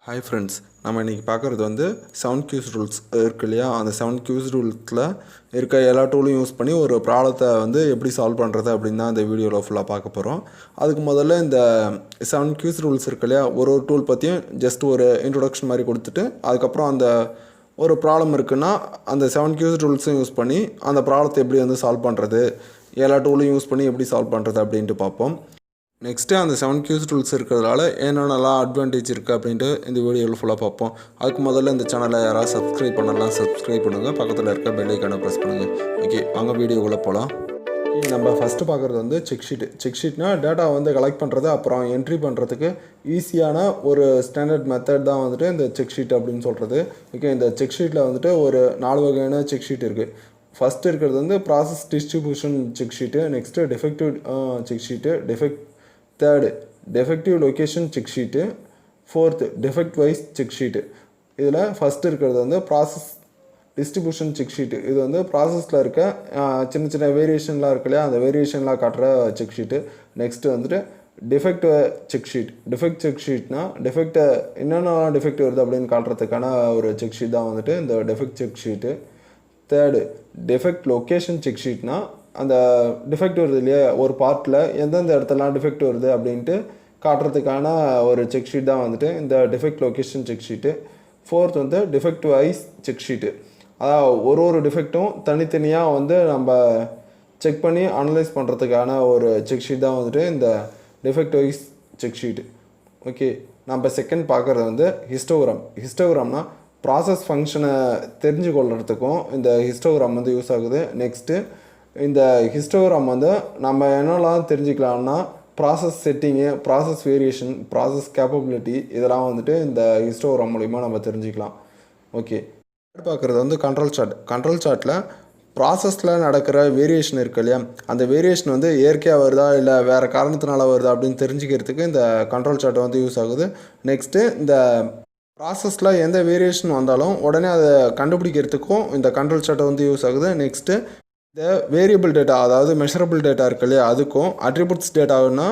Hi friends, நம்ம இன்னைக்கு பார்க்குறது வந்து 7 Qs ரூல்ஸ் இருக்கு இல்லையா? அந்த 7 Qs ரூல்ஸில் இருக்க எல்லா டூலையும் யூஸ் பண்ணி ஒரு ப்ராப்ளத்தை வந்து எப்படி சால்வ் பண்ணுறது அப்படின்னு தான் இந்த வீடியோவில் ஃபுல்லாக பார்க்க போகிறோம். அதுக்கு முதல்ல இந்த 7 Qs ரூல்ஸ் இருக்கு இல்லையா? ஒரு டூல் பற்றியும் ஜஸ்ட் ஒரு இன்ட்ரொடக்ஷன் மாதிரி கொடுத்துட்டு அதுக்கப்புறம் அந்த ஒரு ப்ராப்ளம் இருக்குன்னா அந்த 7 Qs ரூல்ஸும் யூஸ் பண்ணி அந்த ப்ராப்ளத்தை எப்படி வந்து சால்வ் பண்ணுறது, எல்லா டூலையும் யூஸ் பண்ணி எப்படி சால்வ் பண்ணுறது அப்படின்ட்டு பார்ப்போம். நெக்ஸ்ட்டு அந்த 7 Qs ரூல்ஸ் இருக்கிறதுனால என்னென்னலாம் அட்வான்டேஜ் இருக்குது அப்படின்ட்டு இந்த வீடியோவில் ஃபுல்லாக பார்ப்போம். அதுக்கு முதல்ல இந்த சேனலை யாராவது சப்ஸ்கிரைப் பண்ணலாம், சப்ஸ்கிரைப் பண்ணுங்கள், பக்கத்தில் இருக்க பெல் ஐக்கானை ப்ரெஸ் பண்ணுங்கள். ஓகே, வாங்க வீடியோக்குள்ளே போகலாம். நம்ம ஃபஸ்ட்டு பார்க்குறது வந்து செக் ஷீட்னால் டேட்டா வந்து கலெக்ட் பண்ணுறது அப்புறம் என்ட்ரி பண்ணுறதுக்கு ஈஸியான ஒரு ஸ்டாண்டர்ட் மெத்தட் தான் வந்துட்டு இந்த செக் ஷீட் அப்படின்னு சொல்கிறது. ஓகே, இந்த செக் ஷீட்டில் வந்துட்டு ஒரு 4 வகையான செக் ஷீட் இருக்குது. ஃபஸ்ட்டு இருக்கிறது வந்து process distribution check sheet, next defective check sheet, third defective location check sheet, fourth defect wise check sheet. இதில் ஃபஸ்ட்டு இருக்கிறது வந்து ப்ராசஸ் டிஸ்ட்ரிபியூஷன் செக் ஷீட்டு. இது வந்து ப்ராசஸில் இருக்க சின்ன சின்ன வேரியேஷன்லாம் இருக்கு இல்லையா, அந்த வேரியேஷன்லாம் காட்டுற செக் ஷீட்டு. நெக்ஸ்ட்டு வந்துட்டு டெஃபெக்ட் செக் ஷீட்னா டெஃபெக்டை என்னென்ன டெஃபெக்ட் வருது அப்படின்னு காட்டுறதுக்கான ஒரு செக் ஷீட் தான் வந்துட்டு இந்த defect check sheet. Third defect location check ஷீட்னா அந்த டிஃபெக்ட் வருது இல்லையா, ஒரு பார்ட்டில் எந்தெந்த இடத்துலலாம் டிஃபெக்ட் வருது அப்படின்ட்டு காட்டுறதுக்கான ஒரு செக் ஷீட் தான் வந்துட்டு இந்த defect location check sheet. Fourth வந்து டிஃபெக்ட் வைஸ் செக் ஷீட்டு. அதாவது ஒரு டிஃபெக்ட்டும் தனித்தனியாக வந்து நம்ம செக் பண்ணி அனலைஸ் பண்ணுறதுக்கான ஒரு செக் ஷீட் தான் வந்துட்டு இந்த defect wise check sheet. Okay, நம்ம செகண்ட் பார்க்குறது வந்து ஹிஸ்டோகிராம்னா ப்ராசஸ் ஃபங்க்ஷனை தெரிஞ்சு கொள்கிறதுக்கும் இந்த ஹிஸ்டோகிராம் வந்து யூஸ் ஆகுது. நெக்ஸ்ட்டு இந்த ஹிஸ்டோகிராம் வந்து நம்ம என்னெல்லாம் தெரிஞ்சுக்கலாம்னா process setting, process variation, process capability, இதெல்லாம் வந்துட்டு இந்த ஹிஸ்டோகிராம் மூலிமா நம்ம தெரிஞ்சுக்கலாம். ஓகே, பார்க்குறது வந்து கண்ட்ரோல் சார்ட்டில் ப்ராசஸில் நடக்கிற வேரியேஷன் இருக்குது இல்லையா, அந்த வேரியேஷன் வந்து இயற்கையாக வருதா இல்லை வேறு காரணத்தினால வருதா அப்படின்னு தெரிஞ்சுக்கிறதுக்கு இந்த கண்ட்ரோல் சார்ட் வந்து யூஸ் ஆகுது. நெக்ஸ்ட்டு இந்த ப்ராசஸில் எந்த வேரியேஷன் வந்தாலும் உடனே அதை கண்டுபிடிக்கிறதுக்கும் இந்த கண்ட்ரோல் சார்ட்டை வந்து யூஸ் ஆகுது. நெக்ஸ்ட்டு இந்த வேரியபிள் டேட்டா, அதாவது மெஷரபிள் டேட்டா இருக்கு இல்லையா, அதுக்கும் அட்ரிபியூட்ஸ் டேட்டாவுன்னா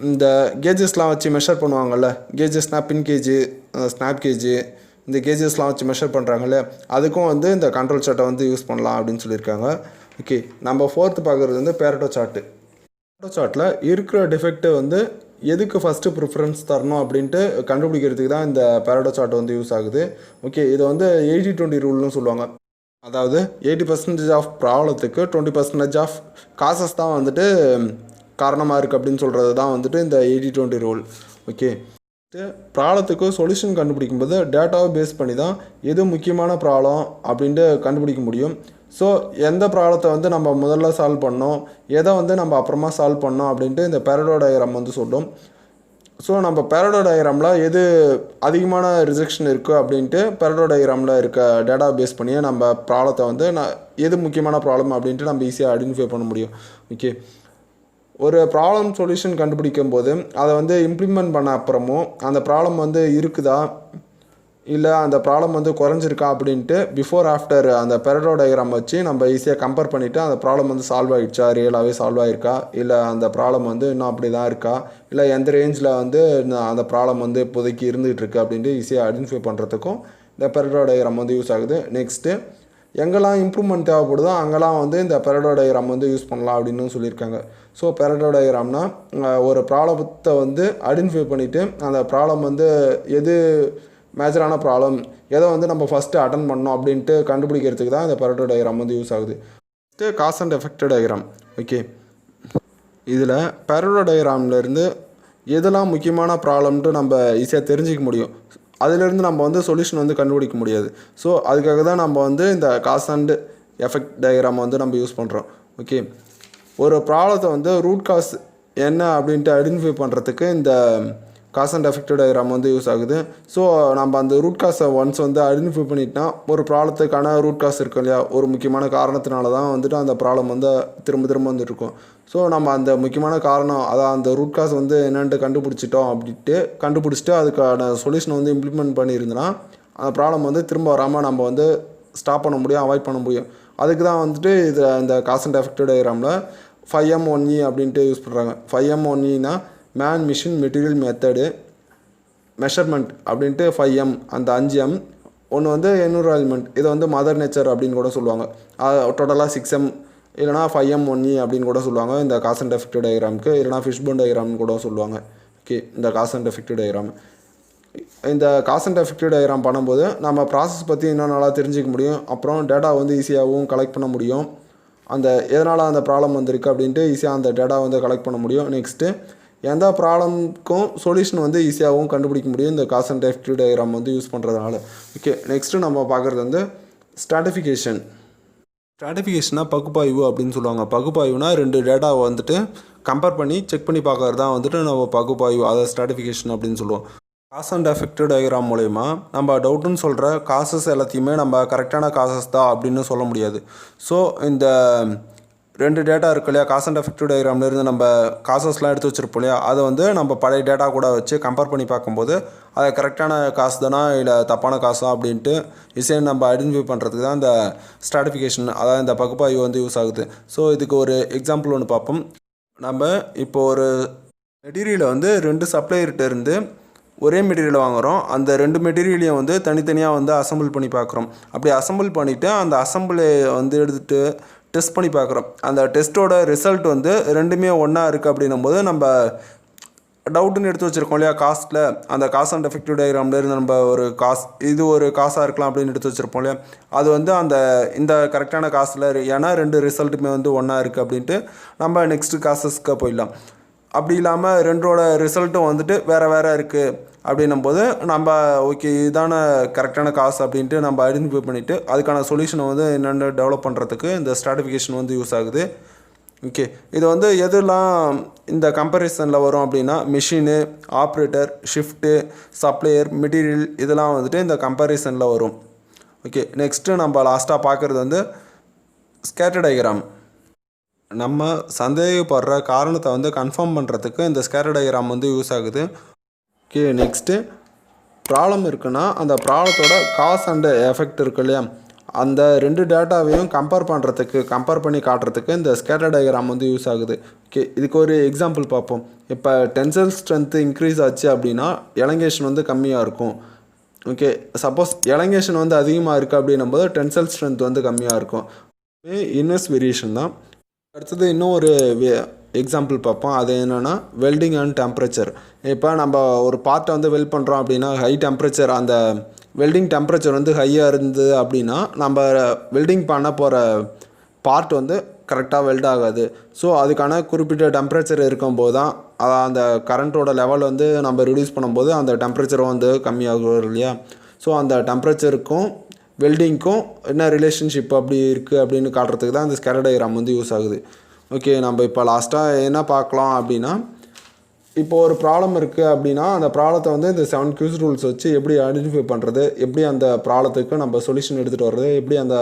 இந்த கேஜஸ்லாம் வச்சு மெஷர் பண்ணுவாங்கள்ல, கேஜஸ்னால் பின் கேஜு, ஸ்னாப் கேஜு, இந்த கேஜஸ்லாம் வச்சு மெஷர் பண்ணுறாங்கல்ல, அதுக்கும் வந்து இந்த கண்ட்ரோல் சார்ட்டை வந்து யூஸ் பண்ணலாம் அப்படின்னு சொல்லியிருக்காங்க. ஓகே, நம்ம ஃபோர்த்து பார்க்குறது வந்து பேரட்டோ சார்ட்டில் இருக்கிற டிஃபெக்ட்டு வந்து எதுக்கு ஃபஸ்ட்டு ப்ரிஃபரன்ஸ் தரணும் அப்படின்ட்டு கண்டுபிடிக்கிறதுக்கு தான் இந்த பேரட்டோ சார்ட் வந்து யூஸ் ஆகுது. ஓகே, இதை வந்து 80-20 ரூல்னு சொல்லுவாங்க. அதாவது 80% ஆஃப் ப்ராப்ளத்துக்கு 20% ஆஃப் காசஸ் தான் வந்துட்டு காரணமாக இருக்குது அப்படின்னு சொல்கிறது தான் வந்துட்டு இந்த 80-20 ரூல். ஓகே, ப்ராப்ளத்துக்கு சொல்யூஷன் கண்டுபிடிக்கும்போது டேட்டாவை பேஸ் பண்ணி தான் எது முக்கியமான ப்ராப்ளம் அப்படின்ட்டு கண்டுபிடிக்க முடியும். ஸோ எந்த ப்ராப்ளத்தை வந்து நம்ம முதல்ல சால்வ் பண்ணோம், எதை வந்து நம்ம அப்புறமா சால்வ் பண்ணோம் அப்படின்ட்டு இந்த பேரட்டோ டயக்ராம் வந்து சொல்லும். ஸோ நம்ம பேரட்டோ டயக்ராமில் எது அதிகமான ரிஜெக்ஷன் இருக்குது அப்படின்ட்டு பேரட்டோ டயக்ராமில் இருக்க டேட்டா பேஸ் பண்ணியே நம்ம ப்ராப்ளத்தை வந்து எது முக்கியமான ப்ராப்ளம் அப்படின்ட்டு நம்ம ஈஸியாக ஐடென்டிஃபை பண்ண முடியும். ஓகே, ஒரு ப்ராப்ளம் சொல்யூஷன் கண்டுபிடிக்கும் போது அதை வந்து இம்ப்ளிமெண்ட் பண்ண அப்புறமும் அந்த ப்ராப்ளம் வந்து இருக்குதா இல்லை அந்த ப்ராப்ளம் வந்து குறைஞ்சிருக்கா அப்படின்ட்டு பிஃபோர் ஆஃப்டர் அந்த பேரட்டோ டயக்ராம் வச்சு நம்ம ஈஸியாக கம்பேர் பண்ணிவிட்டு அந்த ப்ராப்ளம் வந்து சால்வ் ஆகிடுச்சா, ரியலாகவே சால்வ் ஆகிருக்கா, இல்லை அந்த ப்ராப்ளம் வந்து இன்னும் அப்படி தான் இருக்கா, இல்லை எந்த ரேஞ்சில் வந்து அந்த ப்ராப்ளம் வந்து இப்போதைக்கு இருந்துகிட்ருக்கு அப்படின்ட்டு ஈஸியாக ஐடென்டிஃபை பண்ணுறதுக்கும் இந்த பேரட்டோ டயக்ராம் வந்து யூஸ் ஆகுது. நெக்ஸ்ட்டு எங்கெல்லாம் இம்ப்ரூவ்மெண்ட் தேவைப்படுதோ அங்கெல்லாம் வந்து இந்த பேரட்டோ டயக்ராம் வந்து யூஸ் பண்ணலாம் அப்படின்னு சொல்லியிருக்காங்க. ஸோ பேரட்டோ டயக்ராம்னா ஒரு ப்ராப்ளத்தை வந்து ஐடென்டிஃபை பண்ணிவிட்டு அந்த ப்ராப்ளம் வந்து எது மேஜரான ப்ராப்ளம், எதை வந்து நம்ம ஃபஸ்ட்டு அட்டன் பண்ணோம் அப்படின்ட்டு கண்டுபிடிக்கிறதுக்கு தான் இந்த பேரட்டோ டயக்ராம் வந்து யூஸ் ஆகுது. First cause and effect diagram. Okay, இதில் பேரட்டோ டயக்ராம்லேருந்து எதெல்லாம் முக்கியமான ப்ராப்ளம்ன்ட்டு நம்ம ஈஸியாக தெரிஞ்சிக்க முடியும், அதிலேருந்து நம்ம வந்து சொல்யூஷன் வந்து கண்டுபிடிக்க முடியாது. ஸோ அதுக்காக தான் நம்ம வந்து இந்த காஸ் அண்ட் எஃபெக்ட் டயக்ராம் வந்து நம்ம யூஸ் பண்ணுறோம். ஓகே, ஒரு ப்ராப்ளத்தை வந்து ரூட் காஸ் என்ன அப்படின்ட்டு ஐடென்டிஃபை பண்ணுறதுக்கு இந்த காஸ் அண்ட் எஃபெக்ட் டயக்ராம் வந்து யூஸ் ஆகுது. ஸோ நம்ம அந்த ரூட் காஸை ஒன்ஸ் வந்து ஐடென்டிஃபை பண்ணிட்டோம்னா ஒரு ப்ராப்ளத்துக்கான ரூட் காஸ் இருக்கும் இல்லையா, ஒரு முக்கியமான காரணத்தினால தான் வந்துட்டு அந்த ப்ராப்ளம் வந்து திரும்ப வந்துட்டு இருக்கும். ஸோ நம்ம அந்த முக்கியமான காரணம், அதான் அந்த ரூட் காஸ் வந்து என்னென்ட்டு கண்டுபிடிச்சிட்டு அதுக்கான சொல்யூஷனை வந்து இம்ப்ளிமெண்ட் பண்ணியிருந்தோன்னா அந்த ப்ராப்ளம் வந்து திரும்ப வராமல் நம்ம வந்து ஸ்டாப் பண்ண முடியும், அவாய்ட் பண்ண முடியும். அதுக்கு தான் வந்துட்டு இது இந்த காஸ் அண்ட் எஃபெக்ட் டயக்ராமில் 5M1E அப்படின்ட்டு யூஸ் பண்ணுறாங்க. 5M1Eனா man machine material method. Measurement அப்படின்ட்டு 5M அந்த 5M, ஒன்று வந்து என்விரான்மெண்ட், இதை வந்து மதர் நேச்சர் அப்படின்னு கூட சொல்லுவாங்க. டோட்டலாக 6M இல்லைனா 5M 1E அப்படின்னு கூட சொல்லுவாங்க இந்த காஸ் அண்ட் எஃபெக்ட் டயக்ராமுக்கு, இல்லைனா ஃபிஷ்போன் டயக்ராம்னு கூட சொல்லுவாங்க. ஓகே, இந்த காஸ் அண்ட் எஃபெக்ட் டயக்ராம். இந்த காஸ் அண்ட் எஃபெக்ட் டயக்ராம் பண்ணும்போது நம்ம ப்ராசஸ் பற்றி இன்னும் நல்லா தெரிஞ்சிக்க முடியும். அப்புறம் டேட்டா வந்து ஈஸியாகவும் கலெக்ட் பண்ண முடியும். அந்த எதனால் அந்த ப்ராப்ளம் வந்திருக்கு அப்படின்ட்டு ஈஸியாக அந்த டேட்டா வந்து கலெக்ட் பண்ண முடியும். நெக்ஸ்ட்டு எந்த ப்ராப்ளம்க்கும் சொல்யூஷன் வந்து ஈஸியாகவும் கண்டுபிடிக்க முடியும் இந்த காஸ் அண்ட் எஃபெக்ட் டயக்ராம் வந்து யூஸ் பண்ணுறதுனால. ஓகே, நெக்ஸ்ட்டு நம்ம பார்க்குறது வந்து ஸ்ட்ராட்டிஃபிகேஷன். ஸ்ட்ராட்டிஃபிகேஷனாக பகுப்பாய்வு அப்படின்னு சொல்லுவாங்க. பகுப்பாய்வுனா 2 டேட்டாவை வந்துட்டு கம்பேர் பண்ணி செக் பண்ணி பார்க்கறது தான் வந்துட்டு நம்ம பகுப்பாய்வு, அதை ஸ்ட்ராட்டிஃபிகேஷன் அப்படின்னு சொல்லுவோம். காஸ் அண்ட் எஃபெக்ட் டயக்ராம் மூலயமா நம்ம டவுட்டுன்னு சொல்கிற காசஸ் எல்லாத்தையுமே நம்ம கரெக்டான காசஸ் தான் அப்படின்னு சொல்ல முடியாது. ஸோ இந்த 2 டேட்டா இருக்கு இல்லையா, காஸ் அண்ட் எஃபெக்ட் டயக்ராம்லேருந்து நம்ம காசஸ்லாம் எடுத்து வச்சுருப்போம் இல்லையா, அதை வந்து நம்ம பழைய டேட்டா கூட வச்சு கம்பேர் பண்ணி பார்க்கும்போது அது கரெக்டான காசு தானா இல்லை தப்பான காசா அப்படின்ட்டு ஈஸியாக நம்ம ஐடென்டிஃபை பண்ணுறதுக்கு தான் இந்த ஸ்ட்ராட்டிஃபிகேஷன், அதாவது இந்த பகுப்பாய்வு வந்து யூஸ் ஆகுது. ஸோ இதுக்கு ஒரு எக்ஸாம்பிள் ஒன்று பார்ப்போம். நம்ம இப்போ ஒரு மெட்டீரியலை வந்து 2 சப்ளையர்கிட்ட இருந்து ஒரே மெட்டீரியல் வாங்குகிறோம். அந்த 2 மெட்டீரியலையும் வந்து தனித்தனியாக வந்து அசம்பிள் பண்ணி பார்க்குறோம். அப்படி அசம்பிள் பண்ணிவிட்டு அந்த அசம்பிளை வந்து எடுத்துகிட்டு டெஸ்ட் பண்ணி பார்க்குறோம். அந்த டெஸ்ட்டோட ரிசல்ட் வந்து 2மே ஒன்றா இருக்குது அப்படின்னும் போது நம்ம டவுட்டுன்னு எடுத்து வச்சுருக்கோம் இல்லையா காஸ்ட்டில், அந்த காஸ் அண்ட் எஃபெக்டிவ் டயக்ராம்லேருந்து நம்ம ஒரு இது ஒரு காசாக இருக்கலாம் அப்படின்னு எடுத்து வச்சுருப்போம் இல்லையா, அது வந்து இந்த கரெக்டான காசில் ஏன்னா 2 ரிசல்ட்டுமே வந்து ஒன்றா இருக்குது அப்படின்ட்டு நம்ம நெக்ஸ்ட்டு காசஸ்க்கு போயிடலாம். அப்படி இல்லாமல் 2ஓட ரிசல்ட்டும் வந்துட்டு வேறு வேறு இருக்குது அப்படின்னும் போது நம்ம ஓகே இதான கரெக்டான காசு அப்படின்ட்டு நம்ம ஐடென்டிஃபை பண்ணிவிட்டு அதுக்கான சொல்யூஷனை வந்து என்னென்ன டெவலப் பண்ணுறதுக்கு இந்த ஸ்ட்ராட்டிஃபிகேஷன் வந்து யூஸ் ஆகுது. ஓகே, இது வந்து எதெல்லாம் இந்த கம்பேரிசனில் வரும் அப்படின்னா machine, operator, shift, supplier, material, இதெல்லாம் வந்துட்டு இந்த கம்பேரிசனில் வரும். ஓகே, நெக்ஸ்ட்டு நம்ம லாஸ்ட்டாக பார்க்குறது வந்து ஸ்கேட்டர் டயக்ராம். நம்ம சந்தேகப்படுற காரணத்தை வந்து கன்ஃபார்ம் பண்ணுறதுக்கு இந்த ஸ்கேட்டர் டயக்ராம் வந்து யூஸ் ஆகுது. ஓகே, நெக்ஸ்ட்டு ப்ராப்ளம் இருக்குன்னா அந்த ப்ராப்ளத்தோட காஸ் அண்ட் எஃபெக்ட் இருக்கு இல்லையா, அந்த 2 டேட்டாவையும் கம்பேர் பண்ணி காட்டுறதுக்கு இந்த ஸ்கேட்டர் டயக்ராம் வந்து யூஸ் ஆகுது. ஓகே, இதுக்கு ஒரு எக்ஸாம்பிள் பார்ப்போம். இப்போ டென்சைல் ஸ்ட்ரென்த்து இன்க்ரீஸ் ஆச்சு அப்படின்னா எலங்கேஷன் வந்து கம்மியாக இருக்கும். ஓகே, சப்போஸ் எலங்கேஷன் வந்து அதிகமாக இருக்குது அப்படின்னும் போது டென்சைல் ஸ்ட்ரென்த் வந்து கம்மியாக இருக்கும். இன்வெர்ஸ் வேரியேஷன் தான். அடுத்தது இன்னும் ஒரு எக்ஸாம்பிள் பார்ப்போம். அது என்னென்னா வெல்டிங் அண்ட் டெம்பரேச்சர். இப்போ நம்ம ஒரு பார்ட்டை வந்து வெல்ட் பண்ணுறோம் அப்படின்னா ஹை டெம்பரேச்சர், அந்த வெல்டிங் டெம்பரேச்சர் வந்து ஹையாக இருந்தது அப்படின்னா நம்ம வெல்டிங் பண்ண போகிற பார்ட் வந்து கரெக்டாக வெல்ட் ஆகாது. ஸோ அதுக்கான குறிப்பிட்ட டெம்பரேச்சர் இருக்கும்போது தான் அந்த கரண்ட்டோட லெவல் வந்து நம்ம ரிடியூஸ் பண்ணும்போது அந்த டெம்பரேச்சரும் வந்து கம்மியாகும் இல்லையா. ஸோ அந்த டெம்பரேச்சருக்கும் வெல்டிங்க்கும் என்ன ரிலேஷன்ஷிப் அப்படி இருக்குது அப்படின்னு காட்டுறதுக்கு தான் இந்த ஸ்கேட்டர் டயக்ராம் வந்து யூஸ் ஆகுது. ஓகே, நம்ம இப்போ லாஸ்ட்டாக என்ன பார்க்கலாம் அப்படின்னா, இப்போ ஒரு ப்ராப்ளம் இருக்குது அப்படின்னா அந்த ப்ராப்ளத்தை வந்து இந்த 7 Qs ரூல்ஸ் வச்சு எப்படி ஐடென்டிஃபை பண்ணுறது, எப்படி அந்த ப்ராப்ளத்துக்கு நம்ம சொல்யூஷன் எடுத்துகிட்டு வர்றது, எப்படி அந்த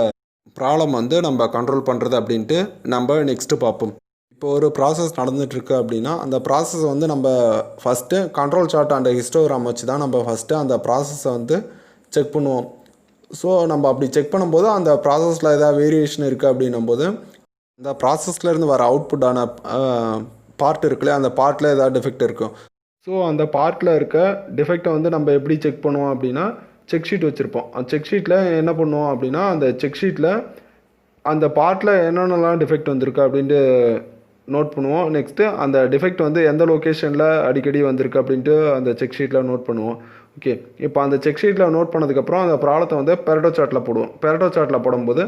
ப்ராப்ளம் வந்து நம்ம கண்ட்ரோல் பண்ணுறது அப்படின்ட்டு நம்ம நெக்ஸ்ட்டு பார்ப்போம். இப்போ ஒரு ப்ராசஸ் நடந்துகிட்ருக்கு அப்படின்னா அந்த ப்ராசஸ் வந்து நம்ம first control chart and histogram வச்சு தான் நம்ம ஃபஸ்ட்டு அந்த ப்ராசஸை வந்து செக் பண்ணுவோம். ஸோ நம்ம அப்படி செக் பண்ணும்போது அந்த ப்ராசஸில் ஏதாவது வேரியேஷன் இருக்குது அப்படின்னும் போது அந்த ப்ராசஸ்லேருந்து வர அவுட்புட்டான பார்ட் இருக்குல்லையா, அந்த பார்ட்டில் ஏதாவது டிஃபெக்ட் இருக்கும். ஸோ அந்த பார்ட்டில் இருக்க டிஃபெக்டை வந்து நம்ம எப்படி செக் பண்ணுவோம் அப்படின்னா செக் ஷீட் வச்சுருப்போம். அந்த செக் ஷீட்டில் என்ன பண்ணுவோம் அப்படின்னா அந்த செக் ஷீட்டில் அந்த பார்ட்டில் என்னென்னலாம் டிஃபெக்ட் வந்திருக்கு அப்படின்ட்டு நோட் பண்ணுவோம். நெக்ஸ்ட்டு அந்த டிஃபெக்ட் வந்து எந்த லொக்கேஷனில் அடிக்கடி வந்திருக்கு அப்படின்ட்டு அந்த செக் ஷீட்டில் நோட் பண்ணுவோம். ஓகே, இப்போ அந்த செக் ஷீட்டில் நோட் பண்ணதுக்கப்புறம் அந்த ப்ராப்ளத்தை வந்து பெரட்டோ சார்ட்டில் போடுவோம். பெரட்டோ சார்ட்டில் போடும்போது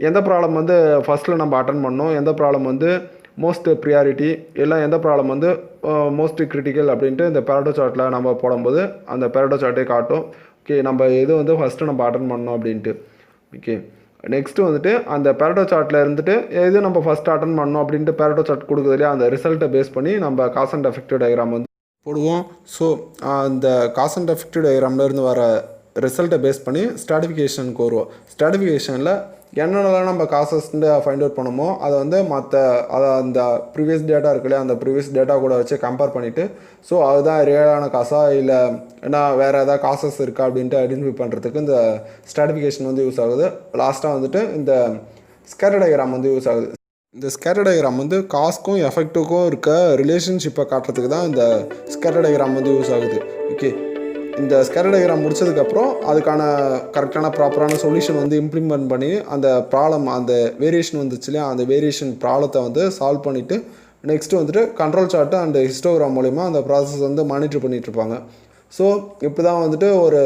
எந்த ப்ராப்ளம் வந்து ஃபஸ்ட்டில் நம்ம அட்டன் பண்ணோம், எந்த ப்ராப்ளம் வந்து மோஸ்ட் ப்ரியாரிட்டி, இல்லை எந்த ப்ராப்ளம் வந்து மோஸ்ட் கிரிட்டிக்கல் அப்படின்ட்டு இந்த பெரட்டோ சார்ட்டில் நம்ம போடும்போது அந்த பெரட்டோ சார்ட்டே காட்டும். ஓகே, நம்ம எது வந்து ஃபஸ்ட்டு நம்ம அட்டன் பண்ணோம் அப்படின்ட்டு. ஓகே, நெக்ஸ்ட்டு வந்துட்டு அந்த பெரட்டோ சார்ட்டில் இருந்துட்டு எது நம்ம ஃபஸ்ட்டு அட்டன் பண்ணோம் அப்படின்ட்டு பெரட்டோ சார்ட் கொடுக்குது இல்லையா, அந்த ரிசல்ட்டை பேஸ் பண்ணி நம்ம காஸ் அண்ட் எஃபெக்டிவ் டயக்ராம் வந்து போடுவோம். ஸோ அந்த காஸ் அண்ட் எஃபெக்டிவ் டயக்ராம்லேருந்து வர ரிசல்ட்டை பேஸ் பண்ணி ஸ்ட்ராட்டிஃபிகேஷனுக்கு வருவோம். ஸ்ட்ராட்டிஃபிகேஷனில் என்னென்னலாம் நம்ம காசஸ்ன்னு ஃபைண்ட் அவுட் பண்ணுமோ அதை வந்து அந்த ப்ரீவியஸ் டேட்டா இருக்குல்லையா, அந்த ப்ரீவியஸ் டேட்டா கூட வச்சு கம்பேர் பண்ணிவிட்டு ஸோ அதுதான் ரியலான காசா இல்லை ஏன்னா வேறு ஏதாவது காசஸ் இருக்கா அப்படின்ட்டு ஐடென்டிஃபை பண்ணுறதுக்கு இந்த ஸ்ட்ராட்டிஃபிகேஷன் வந்து யூஸ் ஆகுது. லாஸ்ட்டாக வந்துட்டு இந்த ஸ்கேட்டர் டயக்ராம் வந்து யூஸ் ஆகுது. இந்த ஸ்கேட்டர் டயக்ராம் வந்து காஸ்க்கும் எஃபெக்ட்டுக்கும் இருக்க ரிலேஷன்ஷிப்பை காட்டுறதுக்கு தான் இந்த ஸ்கேட்டர் டயக்ராம் வந்து யூஸ் ஆகுது. ஓகே, இந்த ஸ்கேட்டர் டயக்ராம் முடிச்சதுக்கப்புறம் அதுக்கான கரெக்டான ப்ராப்பரான சொல்யூஷன் வந்து இம்ப்ளிமெண்ட் பண்ணி அந்த ப்ராப்ளம் அந்த வேரியேஷன் வந்துச்சு இல்லையா அந்த வேரியேஷன் ப்ராப்ளத்தை வந்து சால்வ் பண்ணிவிட்டு நெக்ஸ்ட்டு வந்துட்டு கண்ட்ரோல் சார்ட்டு அண்ட் ஹிஸ்டோகிராம் மூலிமா அந்த ப்ராசஸ் வந்து மானிட்டர் பண்ணிகிட்ருப்பாங்க. ஸோ இப்படி தான் வந்துட்டு ஒரு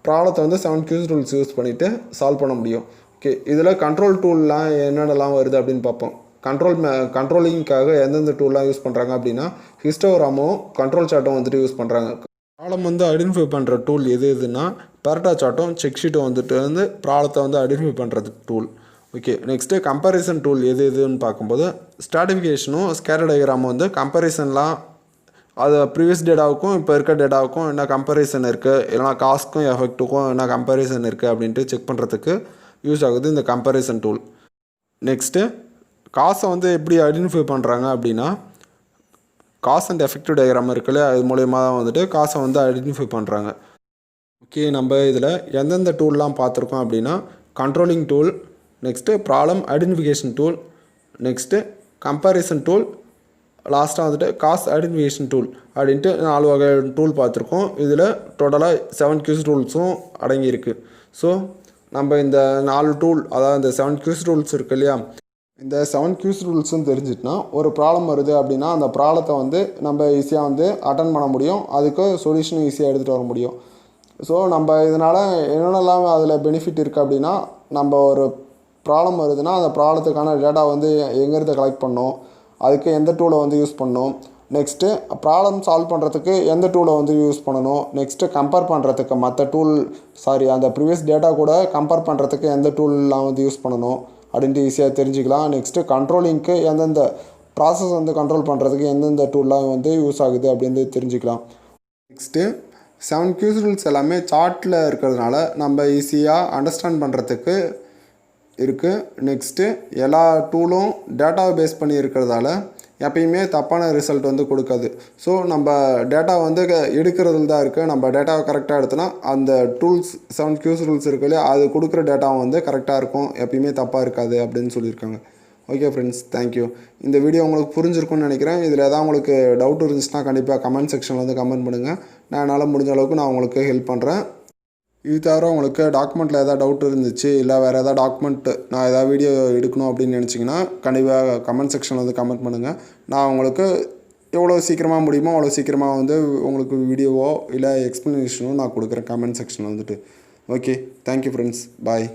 ப்ராப்ளத்தை வந்து 7 கியூஸ் ரூல்ஸ் யூஸ் பண்ணிவிட்டு சால்வ் பண்ண முடியும். ஓகே, இதில் கண்ட்ரோல் டூல்லாம் என்னென்னலாம் வருது அப்படின்னு பார்ப்போம். கண்ட்ரோலிங்காக எந்தெந்த டூல்லாம் யூஸ் பண்ணுறாங்க அப்படின்னா ஹிஸ்டோகிராமும் கண்ட்ரோல் சார்ட்டும் வந்துட்டு யூஸ் பண்ணுறாங்க. ப்ராப்ளம் வந்து ஐடென்டிஃபை பண்ணுற டூல் எதுனா பரட்டா சார்ட்டும் செக் ஷீட்டும் வந்துட்டு ப்ராப்ளத்தை வந்து ஐடென்டிஃபை பண்ணுறதுக்கு tool. Okay, next comparison tool எதுன்னு பார்க்கும்போது ஸ்ட்ராட்டிஃபிகேஷனும் ஸ்கேட்டர் டயக்ராமும் வந்து கம்பேரிசன்லாம் அது ப்ரீவியஸ் டேட்டாவுக்கும் இப்போ இருக்க டேட்டாவுக்கும் என்ன கம்பேரிசன் இருக்குது, இல்லைனா காஸ்ட்க்கும் எஃபெக்ட்டுக்கும் என்ன கம்பேரிசன் இருக்குது அப்படின்ட்டு செக் பண்ணுறதுக்கு யூஸ் ஆகுது இந்த கம்பேரிசன் டூல். நெக்ஸ்ட்டு காசை வந்து எப்படி ஐடென்டிஃபை பண்ணுறாங்க அப்படின்னா காஸ் அண்ட் எஃபெக்டிவ் டயக்ராம் இருக்குல்ல, அது மூலயமா தான் வந்துட்டு காசை வந்து ஐடென்டிஃபை பண்ணுறாங்க. ஓகே, நம்ம இதில் எந்தெந்த டூல்லாம் பார்த்துருக்கோம் அப்படின்னா controlling tool, next problem identification tool, next comparison tool, லாஸ்ட்டாக வந்துட்டு காஸ்ட் ஐடென்டிஃபிகேஷன் டூல் அப்படின்ட்டு 4 வகை டூல் பார்த்துருக்கோம். இதில் டோட்டலாக 7 கியூஸ் ரூல்ஸும் அடங்கியிருக்கு. ஸோ நம்ம இந்த 4 டூல், அதாவது இந்த 7 கியூஸ் ரூல்ஸ் இருக்கு இல்லையா, இந்த 7 கியூஸ் ரூல்ஸும் தெரிஞ்சிட்டுனா ஒரு ப்ராப்ளம் வருது அப்படின்னா அந்த ப்ராப்ளத்தை வந்து நம்ம ஈஸியாக வந்து அட்டன் பண்ண முடியும், அதுக்கு சொல்யூஷனும் ஈஸியாக எடுத்துகிட்டு வர முடியும். ஸோ நம்ம இதனால் என்னென்னலாம் அதில் பெனிஃபிட் இருக்குது அப்படின்னா நம்ம ஒரு ப்ராப்ளம் வருதுன்னா அந்த ப்ராப்ளத்துக்கான டேட்டா வந்து எங்கேருந்து கலெக்ட் பண்ணணும், அதுக்கு எந்த டூலை வந்து யூஸ் பண்ணணும், நெக்ஸ்ட்டு ப்ராப்ளம் சால்வ் பண்ணுறதுக்கு எந்த டூலை வந்து யூஸ் பண்ணணும், நெக்ஸ்ட்டு கம்பேர் பண்ணுறதுக்கு மற்ற டூல் அந்த ப்ரீவியஸ் டேட்டா கூட கம்பேர் பண்ணுறதுக்கு எந்த டூல்லாம் வந்து யூஸ் பண்ணணும் அப்படின்ட்டு ஈஸியாக தெரிஞ்சுக்கலாம். நெக்ஸ்ட்டு கண்ட்ரோலிங்க்கு எந்தெந்த ப்ராசஸ் வந்து கண்ட்ரோல் பண்ணுறதுக்கு எந்தெந்த டூல்லாம் வந்து யூஸ் ஆகுது அப்படின்னு தெரிஞ்சுக்கலாம். நெக்ஸ்ட்டு 7 கியூஸ் ரூல்ஸ் எல்லாமே சார்ட்டில் இருக்கிறதுனால நம்ம ஈஸியாக அண்டர்ஸ்டாண்ட் பண்ணுறதுக்கு இருக்குது. நெக்ஸ்ட்டு எல்லா டூலும் டேட்டாவை பேஸ் பண்ணி இருக்கிறதால எப்பயுமே தப்பான ரிசல்ட் வந்து கொடுக்காது. ஸோ நம்ம டேட்டா வந்து எடுக்கிறதுல தான் இருக்குது. நம்ம டேட்டாவை கரெக்டாக எடுத்தோன்னா அந்த டூல்ஸ் 7 கியூஸ் ரூல்ஸ் இருக்கு இல்லையா, அது கொடுக்குற டேட்டாவும் வந்து கரெக்டாக இருக்கும், எப்பயுமே தப்பாக இருக்காது அப்படின்னு சொல்லியிருக்காங்க. Okay friends, thank you. இந்த வீடியோ உங்களுக்கு புரிஞ்சிருக்கும்னு நினைக்கிறேன். இதில் எதாவது உங்களுக்கு டவுட் இருந்துச்சுன்னா கண்டிப்பாக கமெண்ட் செக்ஷனில் வந்து கமெண்ட் பண்ணுங்கள். நான் என்னால் முடிஞ்ச அளவுக்கு நான் உங்களுக்கு ஹெல்ப் பண்ணுறேன். இது தவிர உங்களுக்கு டாக்குமெண்ட்டில் எதாவது டவுட் இருந்துச்சு, இல்லை வேறு எதாவது டாக்குமெண்ட் நான் எதாவது வீடியோ எடுக்கணும் அப்படின்னு நினச்சிங்கன்னா கண்டிப்பாக கமெண்ட் செக்ஷனில் வந்து கமெண்ட் பண்ணுங்கள். நான் உங்களுக்கு எவ்வளோ சீக்கிரமாக முடியுமோ அவ்வளோ சீக்கிரமாக வந்து உங்களுக்கு வீடியோவோ இல்லை எக்ஸ்ப்ளனேஷனோ நான் கொடுக்குறேன் கமெண்ட் செக்ஷனில் வந்துட்டு. ஓகே, தேங்க்யூ ஃப்ரெண்ட்ஸ், பாய்.